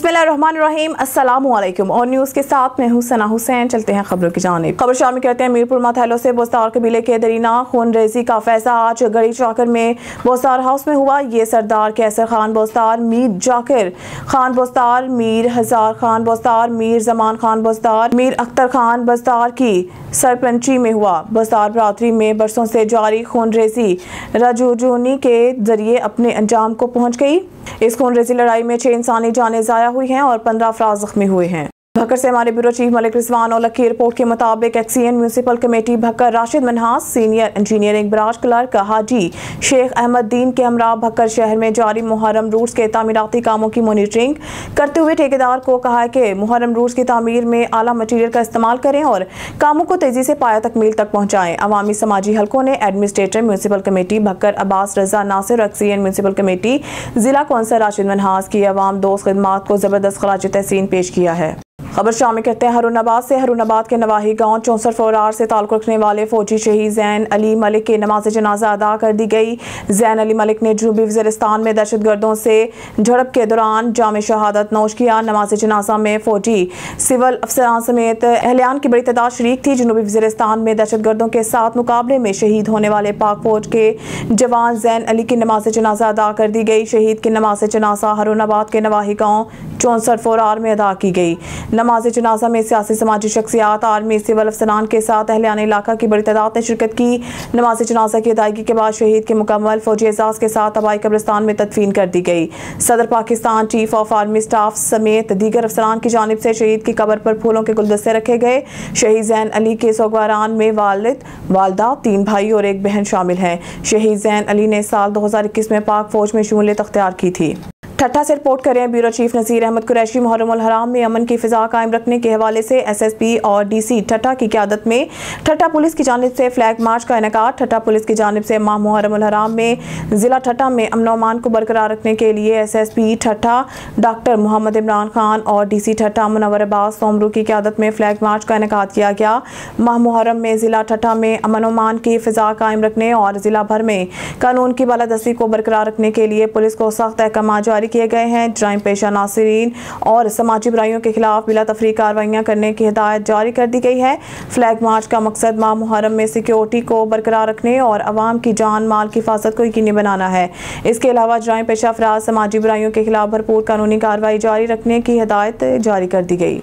बिस्मिल्लाहिर्रहमानिर्रहीम, अस्सलामुअलैकुम। और न्यूज़ के साथ मैं हूं सना हुसैन। चलते हैं खबरों की जानिब। खबर शामिल करते हैं मीरपुर माथैलो से बोस्तार कबीले के दरीना खून रेजी का फैसला आज गड़ी चाकर में बोस्तार हाउस में हुआ। ये सरदार कैसर खान बोस्तार, मीर जाकिर खान बोस्तार, मीर हजार खान बोस्तार, मीर जमान खान बोस्तार, मीर अख्तर खान बोस्तार की सरपंची में हुआ। बोस्तार बरादरी में बरसों से जारी खून रेजी रजूजूनी के जरिए अपने अंजाम को पहुंच गई। इस खून रेजी लड़ाई में 6 इंसानी जानें ज़ाया हुई हैं और 15 अफराद जख्मी हुए हैं। भक्कर से हमारे ब्यूरो चीफ मलिक रिजवान औलख की रिपोर्ट के मुताबिक XEN municipal committee Bhakkar Rashid Manhas, senior engineering branch clerk Haji Sheikh Ahmad Din के हमरा भक्कर शहर में जारी मुहर्रम रूट्स के तामीराती कामों की मॉनिटरिंग करते हुए ठेकेदार को कहा है कि मुहर्रम रूट्स की तामीर में आला मटीरियल का इस्तेमाल करें और कामों को तेजी से पाया तकमील तक पहुँचाएं। अवामी समाजी हलकों ने administrator municipal committee Bhakkar Abbas रजा नासिर, एक्सीएन म्यूनसिपल कमेटी जिला कौंसल राशिद मनहास की अवाम दोस्त खिदमात को जबरदस्त खराज तहसीन पेश किया है। खबर शामिल करते हैं हरुनाबाद से। हरुनाबाद के नवाही गांव 64 फोरार से ताल्लुक़ रखने वाले फौजी शहीद जैन अली मलिक की नमाज जनाजा अदा कर दी गई। जैन अली मलिक ने जनूबी वज़ीरिस्तान में दहशतगर्दों से झड़प के दौरान जाम शहादत नोश किया। नमाज जनाजा में फौजी सिविल अफसरान समेत अहलियान की बड़ी तादाद शरीक थी। जनूबी वज़ीरिस्तान में दहशतगर्दों के साथ मुकाबले में शहीद होने वाले पाक फौज के जवान जैन अली की नमाज जनाजा अदा कर दी गई। शहीद की नमाज जनाजा हरुनाबाद के नवाही गाँव 64 फोरार में अदा की गई। नमाज जनाजा में सियासी समाजी शख्सियात, आर्मी, सिविल अफसरान के साथ अहलियान इलाका की बड़ी तादाद ने शिरकत की। नमाज जनाजा की अदायगी के बाद शहीद के मुकम्मल फौजी एजाज के साथ हवाई कब्रिस्तान में तदफीन कर दी गई। सदर Pakistan, chief of army staff समेत दीगर अफसरान की जानिब से शहीद की कब्र पर फूलों के गुलदस्ते रखे गए। शहीद जैन अली के सोगवारान में वालिद, वालदा, 3 भाई और 1 बहन शामिल हैं। शहीद जैन अली ने साल 2021 में पाक फौज में शमूलियत अख्तियार की थी। ठट्टा से रिपोर्ट करें ब्यूरो चीफ नसीर अहमद कुरैशी। मुहर्रम उल हराम में अमन की फिजा कायम रखने के हवाले से एसएसपी और डीसी ठट्टा की क़यादत में ठट्टा पुलिस की जानिब से फ्लैग मार्च का इनेकाद। ठट्टा पुलिस की जानिब से माह मुहर्रम उल हराम में जिला ठट्टा में अमन व अमान को बरकरार रखने के लिए एसएसपी ठट्टा डॉक्टर मोहम्मद इमरान खान और डीसी ठट्टा मुनव्वर अब्बास सोमरू की क़यादत में फ्लैग मार्च का इनेकाद किया गया। माह मुहर्रम में जिला ठट्टा में अमन व अमान की फिजा कायम रखने और जिला भर में कानून की बालादस्ती को बरकरार रखने के लिए पुलिस को सख्त अहकाम जारी किए गए हैं। जराइम पेशा नासिरीन और समाजी बुराइयों के खिलाफ बिला तफरीक कार्रवाइयां करने की हिदायत जारी कर दी गई है। फ्लैग मार्च का मकसद माह मुहर्रम में सिक्योरिटी को बरकरार रखने और अवाम की जान माल की हिफाजत को यकीनी बनाना है। इसके अलावा जराइम पेशा अफराद समाजी बुराइयों के खिलाफ भरपूर कानूनी कार्रवाई जारी रखने की हिदायत जारी कर दी गई।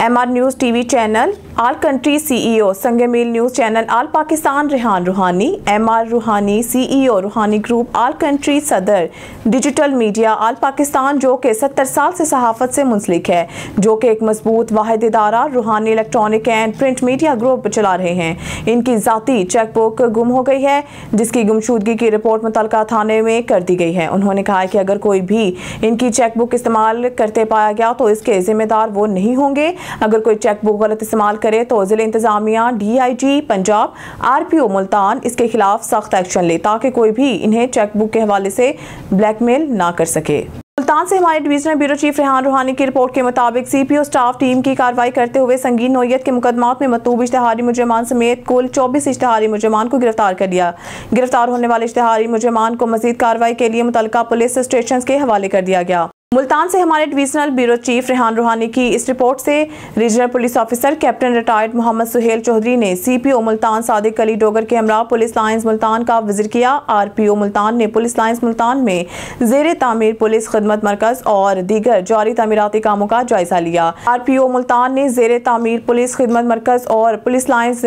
MR news TV channel all country CEO, Sange Meel news channel all Pakistan Rehan Roohani, MR Roohani CEO Roohani group all country सदर डिजिटल मीडिया आल पाकिस्तान, जो कि 70 साल से सहाफ़त से मुंसलिक है, जो कि एक मजबूत वाहिद इदारा रूहानी electronic and print media group चला रहे हैं। इनकी ज़ाती चेकबुक गुम हो गई है, जिसकी गुमशुदगी की रिपोर्ट मुतल्लिका थाने में कर दी गई है। उन्होंने कहा कि अगर कोई भी इनकी चेकबुक इस्तेमाल करते पाया गया तो इसके जिम्मेदार वो नहीं होंगे। अगर कोई चेकबुक गलत इस्तेमाल करे तो जिला इंतजामिया, DIG पंजाब, RPO मुल्तान इसके खिलाफ सख्त एक्शन ले, ताकि कोई भी इन्हें चेकबुक के हवाले से ब्लैकमेल ना कर सके। मुल्तान से हमारे डिवीजनल ब्यूरो चीफ रेहान रूहानी की रिपोर्ट के मुताबिक CPO स्टाफ टीम की कार्रवाई करते हुए संगीन नौयत के मुकदमात में मतूब इश्तिहारी मुजरिमान समेत कुल 24 इश्तिहारी मुजरिमान को गिरफ्तार कर लिया। गिरफ्तार होने वाले इश्तिहारी मुजरिमान को मजीद कार्रवाई के लिए मुतल्लिका पुलिस स्टेशन के हवाले कर दिया गया। मुल्तान से हमारे डिवीजनल ब्यूरो चीफ रेहान रूहानी की इस रिपोर्ट से regional police officer captain retired Mohammad Suhail Chaudhry ने CPO मुल्तान सादिक अली डोगर के हमरा पुलिस लाइंस मुल्तान का विजिट किया। RPO मुल्तान ने पुलिस लाइंस मुल्तान में ज़ेरे तामीर पुलिस खिदमत मरकज और दीगर जारी तामीराती कामों का जायजा लिया। RPO मुल्तान ने ज़ेरे तामीर पुलिस खिदमत मरकज और पुलिस लाइंस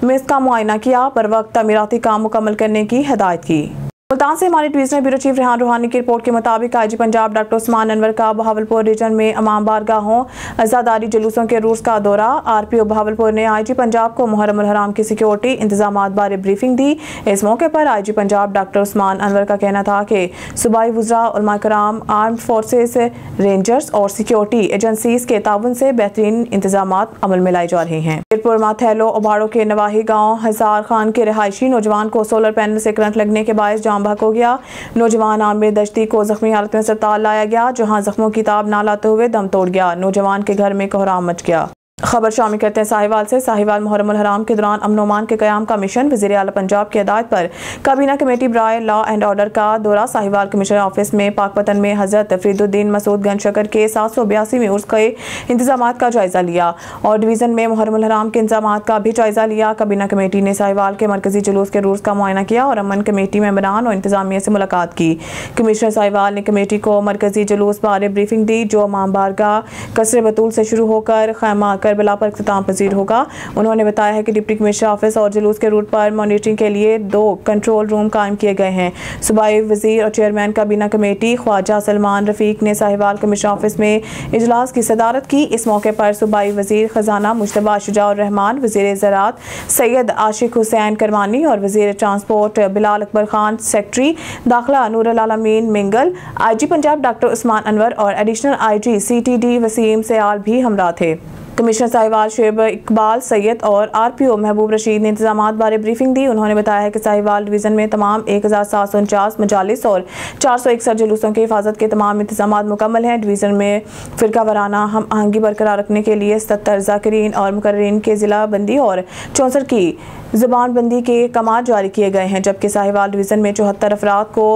में इसका मुआयना किया, पर वक्त तामीराती काम मुकम्मल करने की हिदायत की। मुल्तान से हमारे डिवीजनल ब्यूरो चीफ रेहान रूहानी की रिपोर्ट के मुताबिक IG पंजाब डॉक्टर उस्मान अनवर का बहावलपुर रीजन में अमाम बारगाहों अज़ादारी जुलूसों के रूस का दौरा। RPO बहावलपुर ने IG पंजाब को मुहर्रम उल हराम की सिक्योरिटी इंतजामात बारे ब्रीफिंग दी। इस मौके पर IG पंजाब डॉक्टर उस्मान अनवर का कहना था कि सूबाई वज़रा, उलमा कराम, आर्म्ड फोर्सेस, रेंजर्स और सिक्योरिटी एजेंसीज के ताउन से बेहतरीन इंतजामात अमल में लाए जा रहे हैं। मीरपुर माथैलो ओबाड़ो के नवाही गाँव हजार खान के रहायशी नौजवान को सोलर पैनल से करंट लगने के बायस जाम बहक हो गया। नौजवान आमिर दश्ती को जख्मी हालत में अस्पताल लाया गया, जहां जख्मों की ताब ना लाते हुए दम तोड़ गया। नौजवान के घर में कोहराम मच गया। खबर शामिल करते हैं साहिवाल से। साहिवाल मुहर्रम हराम के दौरान अमन ओमान के क़याम का मिशन। वज़ीर आला पंजाब की हिदायत पर काबीना कमेटी बराए लॉ एंड ऑर्डर का दौरा। साहिवाल कमिश्नर ऑफिस में पाकपतन में हज़रत फरीदुद्दीन मसूद गंज शकर के 782 में उर्स के इंतजाम का जायजा लिया और डिवीज़न में मुहर्रम हराम के इंतजाम का भी जायजा लिया। काबीना कमेटी ने साहिवाल के मरकजी जुलूस के रूल्स का मुआयना किया और अमन कमेटी मेंबरान और इंतजामिया से मुलाकात की। कमिश्नर साहिवाल ने कमेटी को मरकजी जुलूस बारे ब्रीफिंग दी जो इमाम बारगाह कसरे बतूल से शुरू होकर खैमा करबला पर इख्तिताम पजीर होगा। उन्होंने बताया है कि डिप्टी कमिश्नर ऑफिस और जुलूस के रूट पर मॉनिटरिंग के लिए 2 कंट्रोल रूम कायम किए गए हैं। सूबाई वजीर और चेयरमैन काबीना कमेटी ख्वाजा सलमान रफीक ने साहिवाल कमिश्नर ऑफिस में इजलास की सदारत की। इस मौके पर सूबाई वजीर खजाना मुश्तबा शुजाउर रहमान, वजीर ज़राअत सैयद आशिक हुसैन करमानी और वजीर ट्रांसपोर्ट बिलाल अकबर खान, सेक्रेटरी दाखिला नूरुल आलमीन मिंगल, IG पंजाब डॉक्टर उस्मान अनवर और additional IG CTD Waseem Sial भी हमरा थे। कमिश्नर साहिवाल शुएब इकबाल सैयद और RPO महबूब रशीद ने इंतजामात बारे ब्रीफिंग दी। उन्होंने बताया है कि साहिवाल डिवीज़न में तमाम 1749 मजालिस और 461 जुलूसों की हिफाजत के तमाम इंतजामात मुकम्मल हैं। डिवीज़न में फ़िरका वाराना हम आहंगी बरकरार रखने के लिए 70 ज़ाकिरीन और मुकर्ररीन के ज़िला बंदी और 64 की ज़ुबान बंदी के कमात जारी किए गए हैं, जबकि साहिवाल डिवीज़न में 74 अफराद को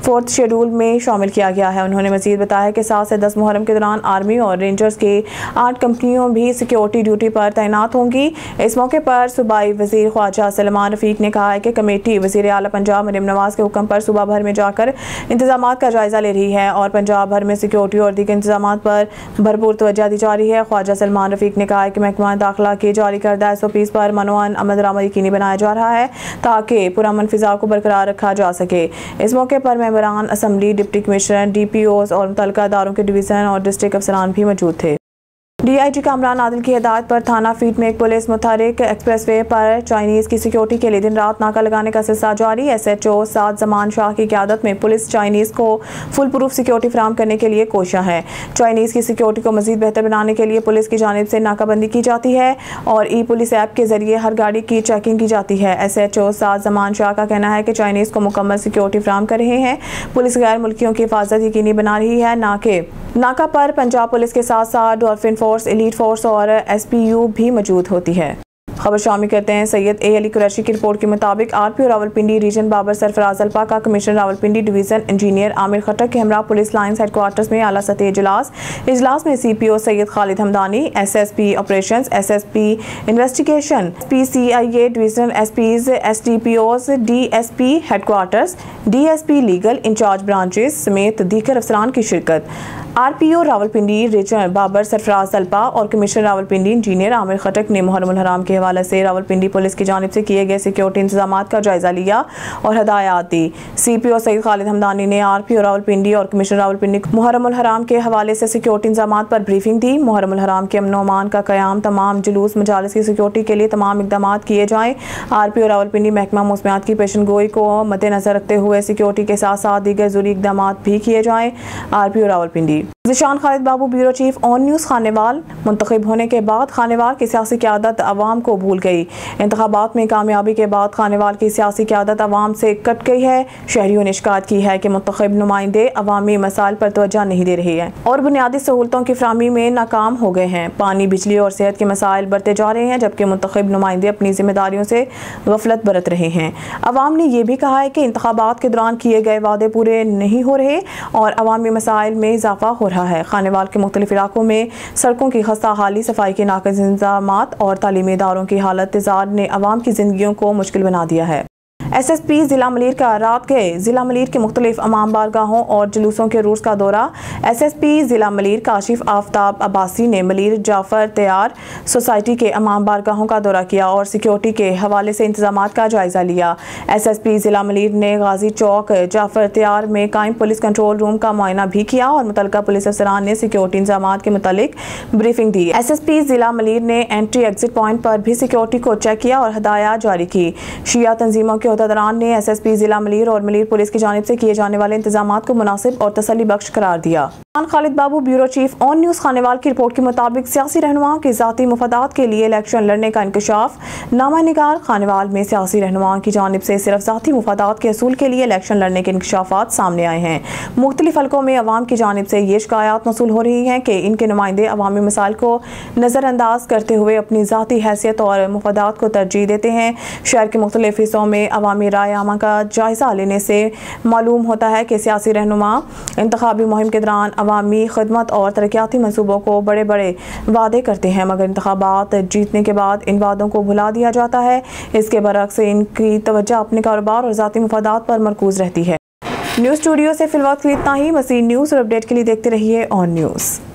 4th शेड्यूल में शामिल किया गया है। उन्होंने मज़ीद बताया कि 7 से 10 मुहर्रम के दौरान आर्मी और रेंजर्स की 8 कंपनियों भी सिक्योरिटी ड्यूटी पर तैनात होंगी। इस मौके पर सूबाई वजीर ख्वाजा सलमान रफीक ने कहा है कि कमेटी वज़ीर आला पंजाब मरियम नवाज़ के हुक्म पर सूबा भर में जाकर इंतजामात का जायजा ले रही है और पंजाब भर में सिक्योरिटी और दीगर इंतजामात पर भरपूर तवज्जो दी जा रही है। ख्वाजा सलमान रफीक ने कहा है कि महकमा दाखिला की जारी करदा SOPs पर मनोअन अमल दरामद यकीनी बनाया जा रहा है ताकि पुरअमन फिजा को बरकरार रखा जा सके। इस मौके पर मेंबरान असम्बली, डिप्टी कमिश्नर, DPOs और मुतल्लिका अदारों के डिवीज़न और डिस्ट्रिक्ट अफसरान भी मौजूद थे। DIG कामरान आदिल की हिदायत पर थाना फीट में एक पुलिस मुतहरिक एक्सप्रेसवे पर चाइनीज़ की सिक्योरिटी के लिए दिन रात नाका लगाने का सिलसिला जारी। SHO साद जमान शाह की क़यादत में पुलिस चाइनीज़ को फुल प्रूफ सिक्योरिटी फराहम करने के लिए कोशिश है। चाइनीज़ की सिक्योरिटी को मज़ीद बेहतर बनाने के लिए पुलिस की जानिब से नाकाबंदी की जाती है और ई-पुलिस ऐप के जरिए हर गाड़ी की चेकिंग की जाती है। SHO साद जमान शाह का कहना है कि चाइनीज़ को मुकम्मल सिक्योरिटी फराहम कर रहे हैं। पुलिस गैर मुल्कियों की हिफाजत यकीनी बना रही है। नाका पर पंजाब पुलिस के साथ साथ डॉल्फिन फोर्स, एलीट फोर्स और SPU भी मौजूद होती है। खबर शामिल करते हैं सैयद A अली कुरैशी की रिपोर्ट के मुताबिक RPO रावलपिंडी रीजन बाबर सरफराज अल्पा का commissioner Rawalpindi division engineer Aamir Khattak के हमरा पुलिस लाइन्स हेडक्वार्टर्स में आला सतह इजलास में CPO Syed Khalid Hamdani, SSP operations, SSP investigation, PCIA division SPs, SDPOs, DSP headquarters, DSP legal incharge branches समेत दीगर अफसरान की शिरकत। RPO रावलपिंडी रीजन बाबर सरफराज अल्पा और कमिश्नर रावलपिंडी इंजीनियर आमिर खट्टक ने मुहर्रम हराम के हवाले से रावलपिंडी पुलिस की जानिब से किए गए सिक्योरिटी इंतजाम का जायजा लिया और हदायत दी। CPO सैयद खालिद हमदानी ने RPO रावलपिंडी और कमिश्नर रावलपिंडी को मुहर्रम हराम के हवाले से सिक्योरिटी इंतजाम पर ब्रीफिंग दी। मुहर्रम हराम के अमन ओमान का क़याम, तमाम जुलूस मजालिस की सिक्योरिटी के लिए तमाम इकदाम किए जाएँ। RPO रावलपिंडी महकमा मौसमियात की पेशन गोई को मद्देनजर रखते हुए सिक्योरिटी के साथ साथ दीगर ज़रूरी इकदाम भी किए जाएँ। RPO Rawalpindi Zeeshan Khalid Babu, bureau chief on news. Khanewal मुंतखब होने के बाद खानेवाल की सियासी क़यादत अवाम को भूल गई। इंतखाबात में कामयाबी के बाद खानेवाल की सियासी क़यादत अवाम से कट गई है। शहरियों ने शिकायत की है कि मुंतखब नुमाइंदे अवामी मसाइल पर तवज्जो नहीं दे रहे हैं और बुनियादी सहूलतों की फराहमी में नाकाम हो गए हैं। पानी, बिजली और सेहत के मसाइल बढ़ते जा रहे हैं, जबकि मुंतखब नुमाइंदे अपनी जिम्मेदारियों से गफलत बरत रहे हैं। अवाम ने यह भी कहा है कि इंतखाबात के दौरान किए गए वादे पूरे नहीं हो रहे और अवामी मसाइल में इजाफा हो रहा है। खानेवाल के मुख्तलिफ इलाकों में सड़कों की खस्ता हाली, सफाई के नाक़िस इंतज़ामात और तालीमी इदारों की हालत तेज़ार ने अवाम की ज़िंदगियों को मुश्किल बना दिया है। SSP ज़िला मलीर का रात के ज़िला मलीर के मुख्तलिफ अमाम बारगाहों और जुलूसों के रूस का दौरा। SSP ज़िला मलीर काशिफ आफ्ताब अब्बासी ने मलीर जाफ़र तैयार सोसाइटी के अमाम बारगाहों का दौरा किया और सिक्योरिटी के हवाले से इंतजामात का जायजा लिया। SSP ज़िला मलीर ने गाजी चौक जाफ़र तैयार में कायम पुलिस कंट्रोल रूम का मुआयना भी किया और मुतल्लिका पुलिस अफसरान ने सिक्योरिटी इंतजामात के मुतालिक ब्रीफिंग दी। SSP ज़िला मलीर ने एंट्री एग्जिट पॉइंट पर भी सिक्योरिटी को चेक किया और हदायत जारी की। शिया तंजीमों के दौरान ने SSP ज़िला मलीर और मलीर पुलिस की जानिब से किए जाने वाले इंतजामात को मुनासिब और तसल्ली बख्श करार दिया। Khalid Babu bureau chief on news Khanewal की रिपोर्ट के मुताबिक सियासी रहनुमाओं के ज़ाती मुफादात के लिए इलेक्शन लड़ने का इंकशाफ। नामा निगार खानेवाल में सियासी रहनुमाओं की जानिब से सिर्फ ज़ाती मुफादात के असूल के लिए इलेक्शन लड़ने के इंकशाफात सामने आए हैं। मुख्तलिफ हलकों में अवाम की जानिब से ये शिकायत मसूल हो रही हैं कि इनके नुमाइंदे अवामी मसाइल को नज़रअंदाज करते हुए अपनी ज़ाती हैसियत और मुफादात को तरजीह देते हैं। शहर के मुख्तलिफ हिस्सों में अवामी राय आमा का जायज़ा लेने से मालूम होता है कि सियासी रहनुमा इंतखाबी मुहिम के दौरान अवामी खदमत और तरक्याती मनसूबों को बड़े बड़े वादे करते हैं, मगर इंतखाबात जीतने के बाद इन वादों को भुला दिया जाता है। इसके बरक्स इनकी तवज्जो अपने कारोबार और ज़ाती मुफादात पर मरकूज रहती है। न्यूज़ स्टूडियो से फिलहाल इतना ही। मज़ीद न्यूज़ और अपडेट के लिए देखते रहिए ऑन न्यूज़।